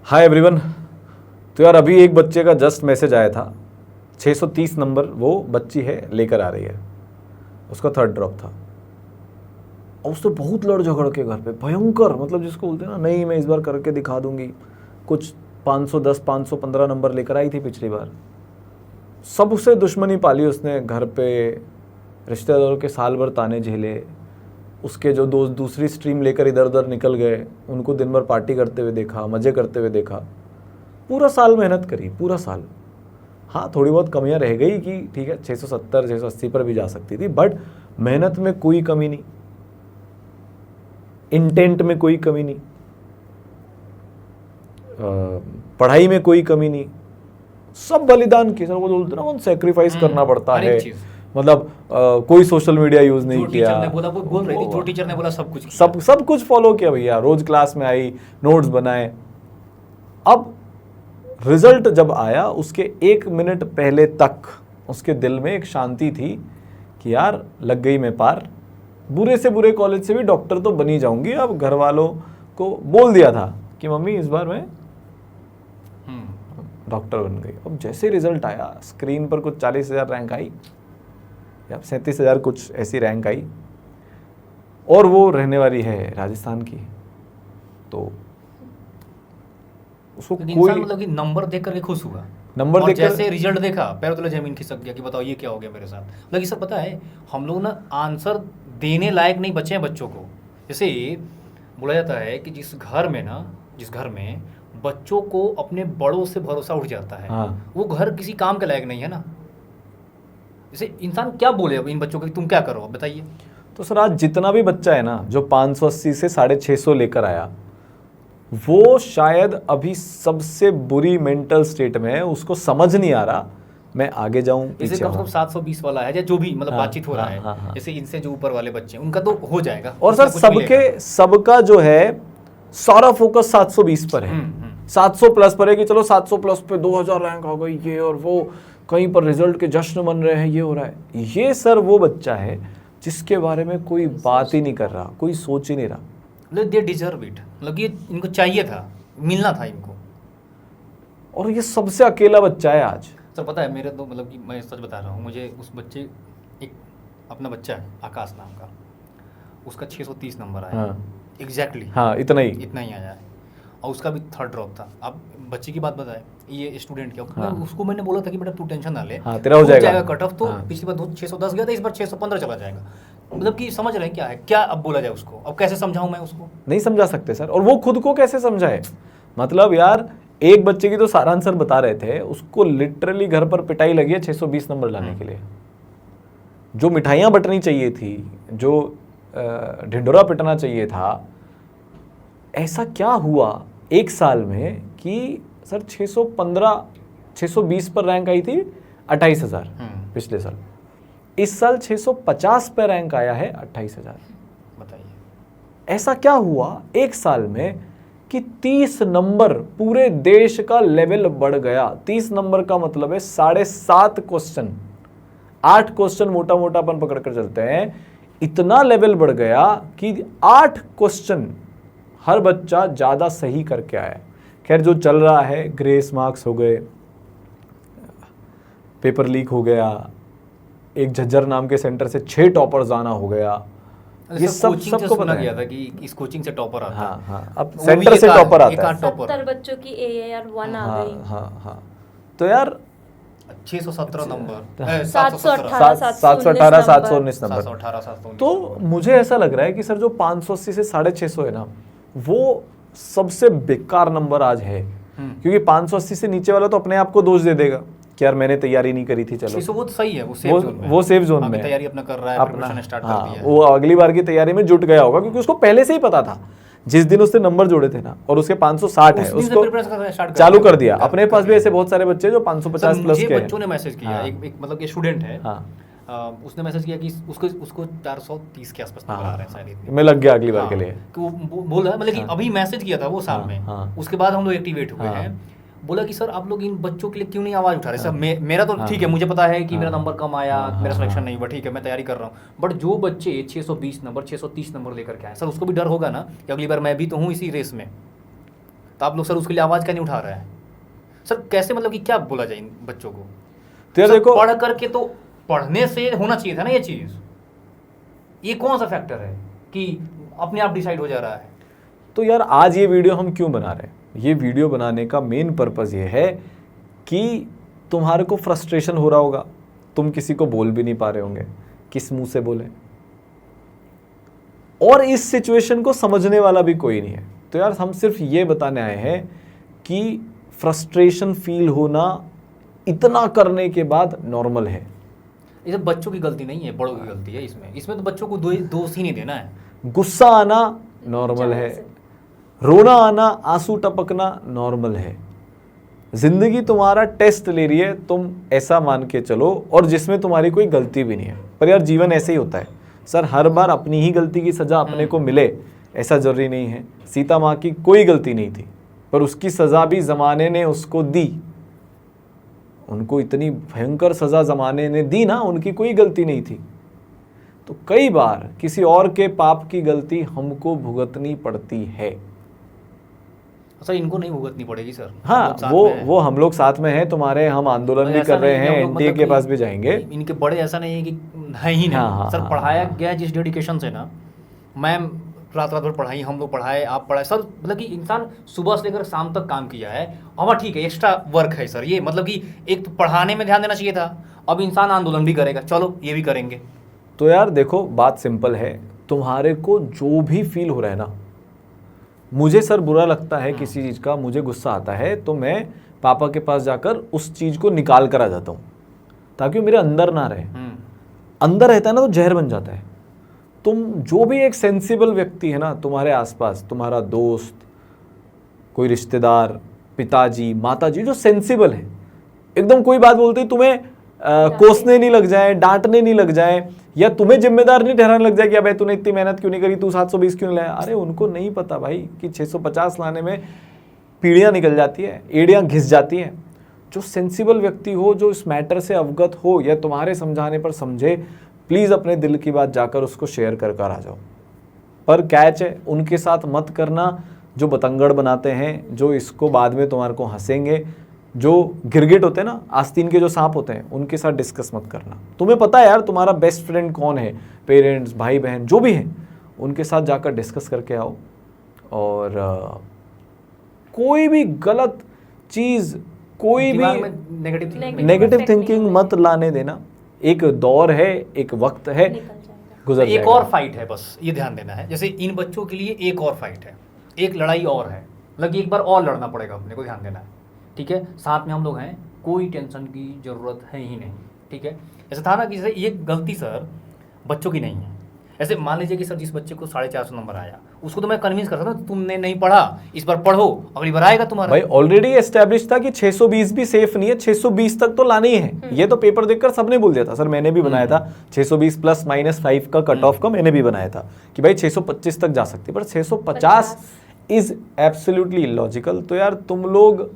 Hi everyone. तो यार अभी एक बच्चे का जस्ट मैसेज आया था, 630 नंबर वो बच्ची है लेकर आ रही है, उसका थर्ड ड्रॉप था और उससे बहुत लड़ झगड़ के घर पे भयंकर, मतलब जिसको बोलते हैं ना, नहीं मैं इस बार करके दिखा दूंगी। कुछ 510 515 नंबर लेकर आई थी पिछली बार। सबसे दुश्मनी पाली उसने घर पे, रिश्तेदारों के साल भर ताने झेले। उसके जो दोस्त दूसरी स्ट्रीम लेकर इधर उधर निकल गए, उनको दिन भर पार्टी करते हुए देखा, मज़े करते हुए देखा। पूरा साल मेहनत करी, पूरा साल। हाँ थोड़ी बहुत कमियां रह गई कि ठीक है 670 680 पर भी जा सकती थी, बट मेहनत में कोई कमी नहीं, इंटेंट में कोई कमी नहीं, पढ़ाई में कोई कमी नहीं, सब बलिदान किया। वो बोलते ना, सेक्रीफाइस करना पड़ता है। मतलब कोई सोशल मीडिया यूज नहीं किया। टीचर ने बोला, वो बोल रही थी, जो टीचर ने बोला सब कुछ किया। सब कुछ फॉलो किया भैया। रोज क्लास में आई, नोट्स बनाए। अब रिजल्ट जब आया, उसके 1 मिनट पहले तक उसके दिल में एक शांति थी कि यार लग गई मैं पार, बुरे से बुरे कॉलेज से भी डॉक्टर तो बनी जाऊंगी। अब घर वालों को बोल दिया था कि मम्मी इस बार मैं डॉक्टर बन गई। अब जैसे रिजल्ट आया, स्क्रीन पर कुछ 40,000 रैंक आई या 37,000 कुछ ऐसी रैंक आई, और वो रहने वाली है राजस्थान की। तो उसको कोई मतलब कि नंबर देख करके खुश हुआ, नंबर और देख जैसे रिजल्ट देखा पैर तले जमीन खिसक गया कि बताओ ये क्या हो गया मेरे साथ। मतलब ये सब पता है, हम लोग ना आंसर देने लायक नहीं बचे हैं बच्चों को। जैसे बोला जाता है कि जिस घर में बच्चों को अपने बड़ों से भरोसा उठ जाता है, हाँ। वो घर किसी काम के लायक नहीं है ना। जैसे इंसान क्या बोले अब इन बच्चों को, तुम क्या करो बताइए। तो सर आज जितना भी बच्चा है ना जो 580 से 650 लेकर आया, वो शायद अभी सबसे बुरी मेंटल स्टेट में है। उसको समझ नहीं आ रहा मैं आगे जाऊं जैसे कम से कम 720 वाला है या जो भी मतलब बातचीत हो रहा है, हाँ। जैसे इनसे जो ऊपर वाले बच्चे हैं उनका तो हो जाएगा। और सर सबका जो है सारा फोकस 720 पर है, 700 प्लस पर है कि चलो 700 प्लस पे 2000 रैंक आ गई ये और वो, कहीं पर रिजल्ट के जश्न मन रहे हैं, ये हो रहा है। ये सर वो बच्चा है जिसके बारे में कोई बात ही नहीं कर रहा, कोई सोच ही नहीं रहा। मतलब दे डिजर्व इट, मतलब ये इनको चाहिए था, मिलना था इनको। और ये सबसे अकेला बच्चा है आज। सर पता है मेरे तो, मतलब कि मैं सच बता रहा हूँ, मुझे उस बच्चे, एक अपना बच्चा है आकाश नाम का, उसका 630 नंबर आया। हाँ एग्जैक्टली। हाँ इतना ही आया है, और उसका भी थर्ड ड्रॉप था। अब बच्चे की बात बताए, ये स्टूडेंट क्या, हाँ। उसको मैंने बोला था कि बेटा तू टेंशन ना ले, हाँ तेरा हो जाएगा कट ऑफ। तो हाँ। पिछली बार 610 गया था, इस बार 615 चला जाएगा। मतलब कि समझ रहे हैं क्या है, क्या अब बोला जाए उसको, अब कैसे समझाऊं मैं उसको। नहीं समझा सकते सर, और वो खुद को कैसे समझाए। मतलब यार एक बच्चे की तो सारा आंसर बता रहे थे, उसको लिटरली घर पर पिटाई लगी है 620 नंबर लाने के लिए। जो मिठाइयाँ बंटनी चाहिए थी, जो ढिंढोरा पिटना चाहिए था, ऐसा क्या हुआ एक साल में कि सर 620 पर रैंक आई थी 28,000 पिछले साल, इस साल 650 पर रैंक आया है 28,000। बताइए ऐसा क्या हुआ एक साल में कि 30 नंबर पूरे देश का लेवल बढ़ गया। 30 नंबर का मतलब है 7.5 क्वेश्चन, 8 क्वेश्चन मोटा मोटा अपन पकड़ कर चलते हैं। इतना लेवल बढ़ गया कि 8 क्वेश्चन हर बच्चा ज्यादा सही करके आया। खैर जो चल रहा है, ग्रेस मार्क्स हो गए, पेपर लीक हो गया, एक झज्जर नाम के सेंटर से 6 टॉपर्स आना हो गया, ये सब सबको पता गया था कि इस कोचिंग से टॉपर आता है। हाँ, अब सेंटर से टॉपर आता है। 70 बच्चों की AAR 1 आ गई। हाँ। तो यार 617 नंबर, 718 719 नंबर। 718 तो मुझे ऐसा लग रहा है कि सर जो 580 से 650 है ना, वो सबसे बेकार नंबर आज है। क्योंकि 580 से नीचे वाला तो अपने आप को दोष दे देगा कि यार मैंने तैयारी नहीं करी थी। चलो वो तो सही है, वो सेफ जोन में तैयारी अपना कर रहा है, प्रिपरेशन स्टार्ट कर दिया है। वो अगली बार की तैयारी में जुट गया होगा, क्योंकि उसको पहले से ही पता था जिस दिन उसने नंबर जोड़े थे ना, और उसके 560 है, उसको चालू कर दिया। अपने पास भी ऐसे बहुत सारे बच्चे जो 550 प्लस के हैं। बच्चों ने मैसेज किया, एक मतलब कि स्टूडेंट है, उसने मैसेज किया कि उसको 430 के आसपास नंबर आ रहे हैं शायद। मैं लग गया अगली बार के लिए। वो बोला, मतलब कि अभी मैसेज किया था वो शाम में, उसके बाद हम लोग एक्टिवेट हुए हैं। बोला कि सर आप लोग इन बच्चों के लिए क्यों नहीं आवाज उठा रहे। सर मेरा तो ठीक है, मुझे पता है कि मेरा नंबर कम आया, मेरा सिलेक्शन नहीं हुआ, ठीक है मैं तैयारी कर रहा हूँ। बट जो बच्चे 620 नंबर 630 नंबर लेकर के आए, सर उसको भी डर होगा ना कि अगली बार मैं भी तो हूँ इसी रेस में। तो आप लोग सर उसके लिए आवाज़ क्यों नहीं उठा रहे हैं सर? कैसे मतलब कि क्या बोला जाए इन बच्चों को? तो यार सर, देखो, पढ़ करके तो पढ़ने से होना चाहिए था ना ये चीज़। ये कौन सा फैक्टर है कि अपने आप डिसाइड हो जा रहा है? तो यार आज ये वीडियो हम क्यों बना रहे हैं? ये वीडियो बनाने का मेन पर्पज़ ये है कि तुम्हारे को फ्रस्ट्रेशन हो रहा होगा, तुम किसी को बोल भी नहीं पा रहे होंगे, किस मुंह से बोले, और इस सिचुएशन को समझने वाला भी कोई नहीं है। तो यार हम सिर्फ ये बताने आए हैं कि फ्रस्ट्रेशन फील होना इतना करने के बाद नॉर्मल है। ये सब बच्चों की गलती नहीं है, बड़ों की गलती है। इसमें तो बच्चों को दोष ही नहीं देना है। गुस्सा आना नॉर्मल है, रोना आना, आंसू टपकना नॉर्मल है। जिंदगी तुम्हारा टेस्ट ले रही है, तुम ऐसा मान के चलो, और जिसमें तुम्हारी कोई गलती भी नहीं है। पर यार जीवन ऐसे ही होता है सर, हर बार अपनी ही गलती की सजा अपने को मिले ऐसा जरूरी नहीं है। सीता माँ की कोई गलती नहीं थी, पर उसकी सजा भी जमाने ने उसको दी। उनको इतनी भयंकर सजा जमाने ने दी ना, उनकी कोई गलती नहीं थी। तो कई बार किसी और के पाप की गलती हमको भुगतनी पड़ती है। सर इनको नहीं भुगतनी पड़ेगी सर। हाँ, वो हम लोग साथ में हैं तुम्हारे, हम आंदोलन भी कर रहे हैं, एनटीए के पास भी जाएंगे। इनके बड़े ऐसा नहीं है कि है ही नहीं। हाँ, सर हाँ, पढ़ाया हाँ। गया जिस डेडिकेशन से ना, मैम रात भर पढ़ाई, हम लोग पढ़ाए, आप पढ़ाए सर। मतलब कि इंसान सुबह से लेकर शाम तक काम किया है। हाँ ठीक है, एक्स्ट्रा वर्क है सर ये। मतलब कि एक तो पढ़ाने में ध्यान देना चाहिए था, अब इंसान आंदोलन भी करेगा, चलो ये भी करेंगे। तो यार देखो, बात सिंपल है, तुम्हारे को जो भी फील हो रहा है ना, मुझे सर बुरा लगता है किसी चीज़ का, मुझे गुस्सा आता है, तो मैं पापा के पास जाकर उस चीज़ को निकाल कर आ जाता हूँ, ताकि वो मेरे अंदर ना रहे। अंदर रहता है ना तो जहर बन जाता है। तुम जो भी एक सेंसिबल व्यक्ति है ना तुम्हारे आसपास, तुम्हारा दोस्त, कोई रिश्तेदार, पिताजी, माताजी, जो सेंसिबल है, एकदम कोई बात बोलते ही तुम्हें कोसने नहीं लग जाए, डांटने नहीं लग जाए, या तुम्हें जिम्मेदार नहीं ठहराने लग जाए कि अबे तूने इतनी मेहनत क्यों नहीं करी, तू 720 क्यों नहीं लाया। अरे उनको नहीं पता भाई कि 650 लाने में पीढ़ियाँ निकल जाती है, एड़ियाँ घिस जाती हैं। जो सेंसिबल व्यक्ति हो, जो इस मैटर से अवगत हो या तुम्हारे समझाने पर समझे, प्लीज़ अपने दिल की बात जाकर उसको शेयर कर आ जाओ। पर कैच है, उनके साथ मत करना जो बतंगड़ बनाते हैं, जो इसको बाद में तुम्हारे को हंसेंगे, जो गिरगिट होते हैं ना, आस्तीन के जो सांप होते हैं, उनके साथ डिस्कस मत करना। तुम्हें पता है यार तुम्हारा बेस्ट फ्रेंड कौन है, पेरेंट्स, भाई बहन जो भी हैं, उनके साथ जाकर डिस्कस करके आओ। और कोई भी गलत चीज़, कोई भी नेगेटिव थिंकिंग मत लाने देना। एक दौर है, एक वक्त है, गुजर एक जाएगा। और फाइट है, बस ये ध्यान देना है। जैसे इन बच्चों के लिए एक और फाइट है, एक लड़ाई और है, मतलब एक बार और लड़ना पड़ेगा अपने को, ध्यान देना है। ठीक है, साथ में हम लोग हैं, कोई टेंशन की ज़रूरत है ही नहीं। ठीक है, ऐसा था ना कि जैसे ये गलती सर बच्चों की नहीं है। ऐसे मान लीजिए कि सर जिस बच्चे को 450 नंबर आया, उसको तो मैं कन्विंस कर सकता हूँ, तुमने नहीं पढ़ा, इस बार पढ़ो, अगली बार आएगा तुम्हारा। भाई ऑलरेडी एस्टेब्लिश था कि 620 भी सेफ नहीं है, 620 तक तो लानी ही है। ये तो पेपर देखकर सबने बोल दिया था सर, मैंने भी बनाया था 620 ±5 का कट ऑफ का मैंने भी बनाया था कि भाई 625 तक जा सकती है, पर 650 इज एब्सोल्युटली इलॉजिकल। तो यार तुम लोग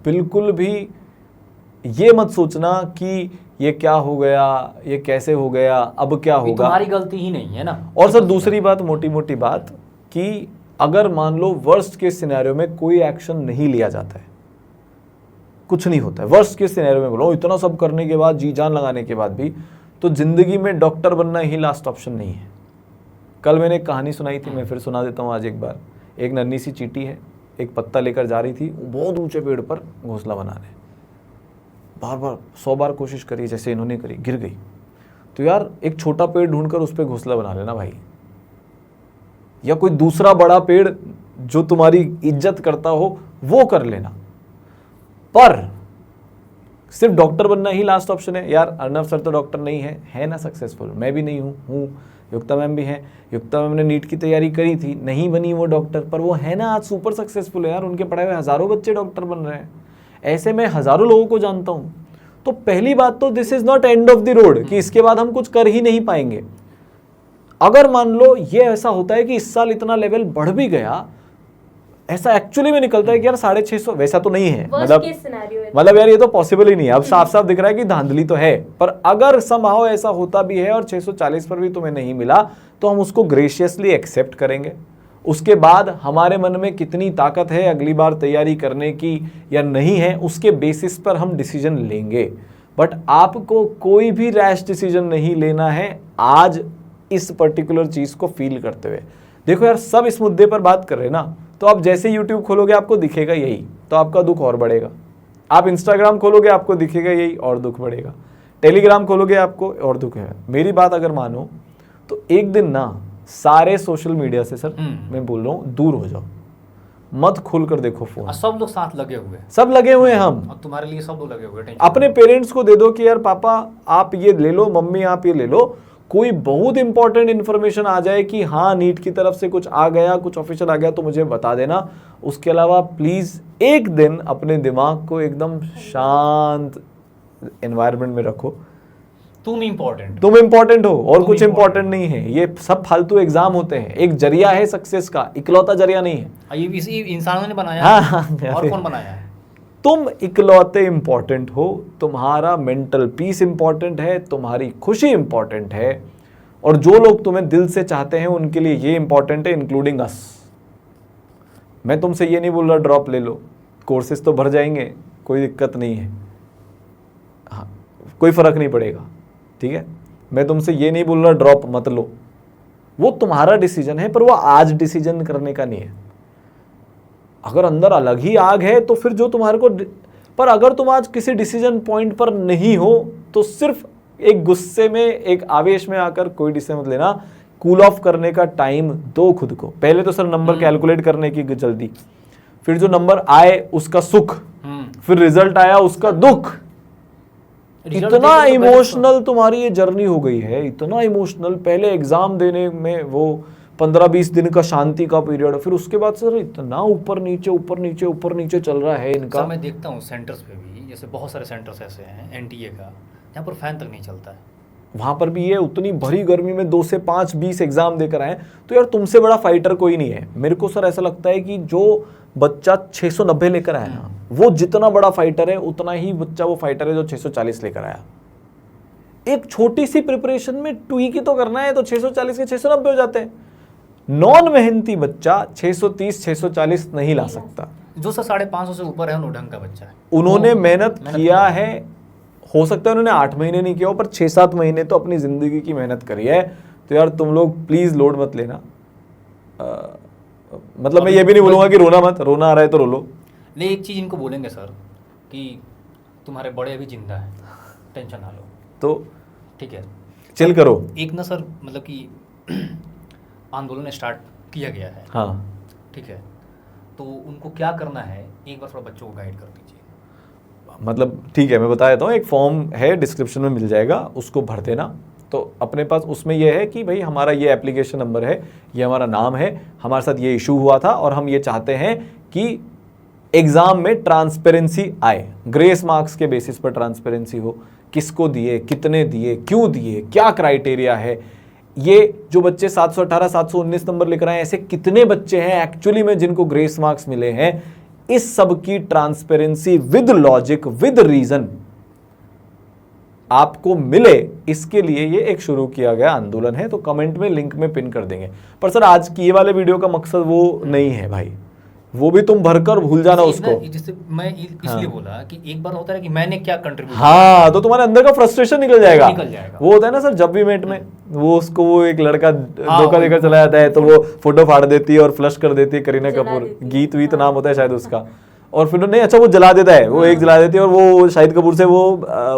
बिल्कुल भी ये मत सोचना कि ये क्या हो गया, ये कैसे हो गया, अब क्या होगा। तुम्हारी गलती ही नहीं है ना। और सर दूसरी बात, मोटी मोटी बात, कि अगर मान लो वर्स्ट के सिनेरियो में कोई एक्शन नहीं लिया जाता है, कुछ नहीं होता है, वर्स्ट के सिनेरियो में बोलो, इतना सब करने के बाद, जी जान लगाने के बाद भी, तो जिंदगी में डॉक्टर बनना ही लास्ट ऑप्शन नहीं है। कल मैंने एक कहानी सुनाई थी, मैं फिर सुना देता हूँ आज एक बार। एक नन्ही सी चींटी है, एक पत्ता लेकर जा रही थी बहुत ऊंचे पेड़ पर घोंसला बनाने, बार बार 100 बार कोशिश करी जैसे इन्होंने करी, गिर गई। तो यार एक छोटा पेड़ ढूंढकर उस पर घोंसला बना लेना भाई, या कोई दूसरा बड़ा पेड़ जो तुम्हारी इज्जत करता हो वो कर लेना। पर सिर्फ डॉक्टर बनना ही लास्ट ऑप्शन है यार। अर्नव सर तो डॉक्टर नहीं है ना सक्सेसफुल, मैं भी नहीं हूँ, युक्ता मैम भी हैं। युक्ता मैम ने नीट की तैयारी करी थी, नहीं बनी वो डॉक्टर, पर वो है ना आज सुपर सक्सेसफुल है यार, उनके पढ़ाए हुए हज़ारों बच्चे डॉक्टर बन रहे हैं। ऐसे मैं हज़ारों लोगों को जानता हूँ। तो पहली बात तो this is not end of the road कि इसके बाद हम कुछ कर ही नहीं पाएंगे। अगर मान लो ये ऐसा होता है कि इस साल इतना लेवल बढ़ भी गया, ऐसा एक्चुअली में निकलता है कि यार 650, वैसा तो नहीं है, मतलब यार ये तो पॉसिबल ही नहीं है। अब साफ साफ दिख रहा है कि धांधली तो है, पर अगर समहाउ ऐसा होता भी है और 640 पर भी तुम्हें नहीं मिला, तो हम उसको ग्रेशियसली एक्सेप्ट करेंगे उसके बाद हमारे मन में कितनी ताकत है अगली बार तैयारी करने की या नहीं है, उसके बेसिस पर हम डिसीजन लेंगे। बट आपको कोई भी रैश डिसीजन नहीं लेना है आज इस पर्टिकुलर चीज़ को फील करते हुए। देखो यार, सब इस मुद्दे पर बात कर रहे हैं ना, तो आप जैसे यूट्यूब खोलोगे आपको दिखेगा यही, तो आपका दुख और बढ़ेगा। आप इंस्टाग्राम खोलोगे आपको दिखेगा यही और दुख बढ़ेगा। टेलीग्राम खोलोगे आपको और दुख है। मेरी बात अगर मानो तो एक दिन ना सारे सोशल मीडिया से सर मैं बोल रहा हूँ दूर हो जाओ, मत खोल कर देखो फोन। और सब लोग साथ लगे हुए हैं, सब लगे हुए हैं हम, और तुम्हारे लिए सब लोग लगे हुए हैं। अपने पेरेंट्स को दे दो कि यार पापा आप ये ले लो, मम्मी आप ये ले लो। कोई बहुत इंपॉर्टेंट इन्फॉर्मेशन आ जाए कि हाँ नीट की तरफ से कुछ आ गया, कुछ ऑफिशियल आ गया, तो मुझे बता देना। उसके अलावा प्लीज एक दिन अपने दिमाग को एकदम शांत एनवायरनमेंट में रखो। तुम इम्पोर्टेंट हो और तुम कुछ important इंपॉर्टेंट नहीं है। ये सब फालतू एग्जाम होते हैं, एक जरिया है सक्सेस का, इकलौता जरिया नहीं है। ये इसी इंसानों ने बनाया हाँ, है। और कौन बनाया है? तुम इकलौते इंपॉर्टेंट हो, तुम्हारा मेंटल पीस इंपॉर्टेंट है, तुम्हारी खुशी इंपॉर्टेंट है, और जो लोग तुम्हें दिल से चाहते हैं उनके लिए ये इंपॉर्टेंट है, इंक्लूडिंग अस। मैं तुमसे ये नहीं बोल रहा ड्रॉप ले लो, कोर्सेज तो भर जाएंगे, कोई दिक्कत नहीं है, हाँ कोई फर्क नहीं पड़ेगा, ठीक है। मैं तुमसे ये नहीं बोल रहा ड्रॉप मत लो, वो तुम्हारा डिसीजन है, पर वो आज डिसीजन करने का नहीं है। अगर अंदर अलग ही आग है तो फिर जो तुम्हारे को, पर अगर तुम आज किसी डिसीजन पॉइंट पर नहीं हो तो सिर्फ एक गुस्से में, एक आवेश में आकर कोई डिसीजन मत लेना। कूल ऑफ करने का टाइम दो खुद को। पहले तो सर नंबर कैलकुलेट करने की जल्दी, फिर जो नंबर आए उसका सुख, फिर रिजल्ट आया उसका दुख। इतना इमोशनल तुम्हारी ये जर्नी हो गई है, इतना इमोशनल। पहले एग्जाम देने में वो 15-20 दिन का शांति का पीरियड, फिर उसके बाद सर इतना ऊपर नीचे चल रहा है इनका। सर मैं देखता हूँ सेंटर्स पे भी, जैसे बहुत सारे सेंटर्स ऐसे हैं एनटीए का, जहाँ पर फैन तक नहीं चलता है। वहां पर भी ये उतनी भरी गर्मी में 2 से 5-20 एग्जाम देकर आए, तो यार तुमसे बड़ा फाइटर कोई नहीं है। मेरे को सर ऐसा लगता है कि जो बच्चा 690 लेकर आया ना, वो जितना बड़ा फाइटर है उतना ही बच्चा वो फाइटर है जो 640 लेकर आया। एक छोटी सी प्रिपरेशन में ट्वीक ही तो करना है, तो 640 के 690 हो जाते हैं। नॉन मेहनती बच्चा 630-640 नहीं ला सकता। जो सर 550 से ऊपर है, ढंग का बच्चा है। उन्होंने मेहनत किया है, हो सकता है उन्होंने 8 महीने नहीं किया हो, पर 6-7 महीने तो अपनी जिंदगी की मेहनत करी है। तो यार तुम लोग प्लीज लोड मत लेना। मतलब मैं ये भी नहीं बोलूंगा कि रोना मत, रोना आ रहा है तो रो लो। नहीं, एक चीज इनको बोलेंगे सर कि तुम्हारे बड़े अभी जिंदा है, टेंशन ना लो, तो ठीक है, चिल करो। एक ना सर मतलब कि आंदोलन स्टार्ट किया गया है, हाँ ठीक है, तो उनको क्या करना है एक बार थोड़ा बच्चों को गाइड कर दीजिए। मतलब ठीक है, मैं बता देता हूँ। एक फॉर्म है, डिस्क्रिप्शन में मिल जाएगा, उसको भर देना। तो अपने पास उसमें यह है कि भाई हमारा ये एप्लीकेशन नंबर है, ये हमारा नाम है, हमारे साथ ये इशू हुआ था और हम ये चाहते हैं कि एग्जाम में ट्रांसपेरेंसी आए, ग्रेस मार्क्स के बेसिस पर ट्रांसपेरेंसी हो, किसको दिए, कितने दिए, क्यों दिए, क्या क्राइटेरिया है। ये जो बच्चे 718 719 नंबर लिख रहे हैं, ऐसे कितने बच्चे हैं एक्चुअली में जिनको ग्रेस मार्क्स मिले हैं। इस सब की transparency with logic, with reason आपको मिले, इसके लिए ये एक शुरू किया गया आंदोलन है। तो कमेंट में लिंक में पिन कर देंगे। पर सर आज की ये वाले वीडियो का मकसद वो नहीं है भाई, वो भी तुम भरकर भूल जाना उसको। जिससे मैं इसलिए बोला कि एक बार होता है कि मैंने क्या कंट्रीब्यूट, हाँ, तो तुम्हारे अंदर का फ्रस्ट्रेशन निकल जाएगा। वो होता है ना सर, जब भी मेट में वो उसको वो एक लड़का धोखा देकर चला जाता है, तो वो फोटो फाड़ देती है और फ्लश कर देती है, करीना कपूर, गीत वीत नाम होता है शायद उसका। और फिर नहीं, अच्छा वो जला देता है, वो एक जला देती है और वो शाहिद कपूर से वो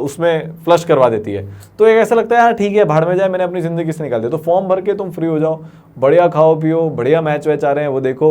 उसमें फ्लश करवा देती है। तो एक ऐसा लगता है यार ठीक है, भाड़ में जाए, मैंने अपनी जिंदगी से निकाल दिया। तो फॉर्म भर के तुम फ्री हो जाओ, बढ़िया खाओ पियो, बढ़िया मैच वैच आ रहे हैं वो देखो,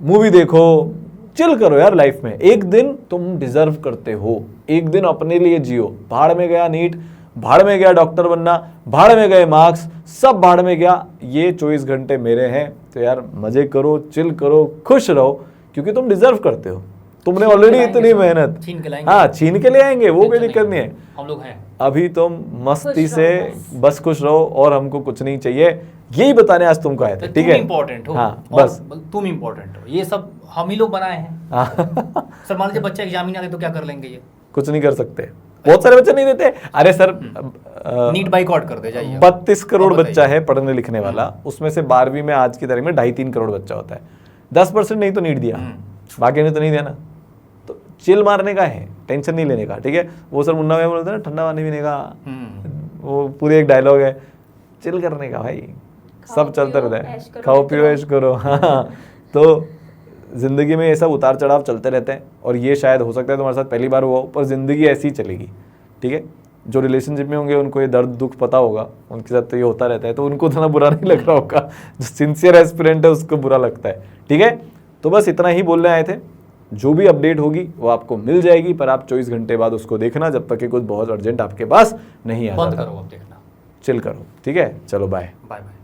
मूवी देखो, चिल करो यार लाइफ में। एक दिन तुम डिजर्व करते हो, एक दिन अपने लिए जियो। भाड़ में गया नीट, भाड़ में गया डॉक्टर बनना, भाड़ में गए मार्क्स, सब भाड़ में गया। ये 24 घंटे मेरे हैं, तो यार मजे करो, चिल करो, खुश रहो, क्योंकि तुम डिजर्व करते हो। तुमने ऑलरेडी इतनी मेहनत, हाँ छीन के ले आएंगे, वो कोई दिक्कत नहीं है, हम लोग हैं। अभी तुम मस्ती से बस खुश रहो और हमको कुछ नहीं चाहिए। यही बताने आज तुमको आए थे, ठीक है। इम्पोर्टेंट हो, हाँ बस तुम इम्पोर्टेंट हो, ये सब हम ही लोग बनाए हैं। सर मान लीजिए बच्चा एग्जाम ही ना दे तो क्या कर लेंगे, ये कुछ नहीं कर सकते। बहुत सारे बच्चे नहीं देते। अरे सर नीट बाइकआउट कर दे जाइए। 32 करोड़ अब बताइए। बच्चा है पढ़ने लिखने वाला, उसमें से 12वीं में आज की तारीख में 2.5-3 करोड़ बच्चा होता है। 10% नहीं तो नीट दिया, बाकी ने तो नहीं दिया ना। तो चिल मारने का है, टेंशन नहीं लेने का, ठीक है। वो सर मुन्ना भाई बोलते हैं ना, ठंडा पानी पीने का, वो पूरे एक डायलॉग है, चिल करने का भाई, सब चलता रहता है, खाओ पियो ऐश करो। हाँ, तो ज़िंदगी में ये सब उतार चढ़ाव चलते रहते हैं, और ये शायद हो सकता है तुम्हारे साथ पहली बार हुआ हो, पर ज़िंदगी ऐसी ही चलेगी, ठीक है। जो रिलेशनशिप में होंगे उनको ये दर्द दुख पता होगा, उनके साथ तो ये होता रहता है, तो उनको उतना बुरा नहीं लग रहा होगा। जो सिंसियर एस्पिरेंट है उसको बुरा लगता है, ठीक है। तो बस इतना ही बोलने आए थे। जो भी अपडेट होगी वो आपको मिल जाएगी, पर आप 24 घंटे बाद उसको देखना, जब तक कि कुछ बहुत अर्जेंट आपके पास नहीं आ बंद जाता। करो अब देखना। चिल करो, ठीक है। चलो बाय। Bye bye.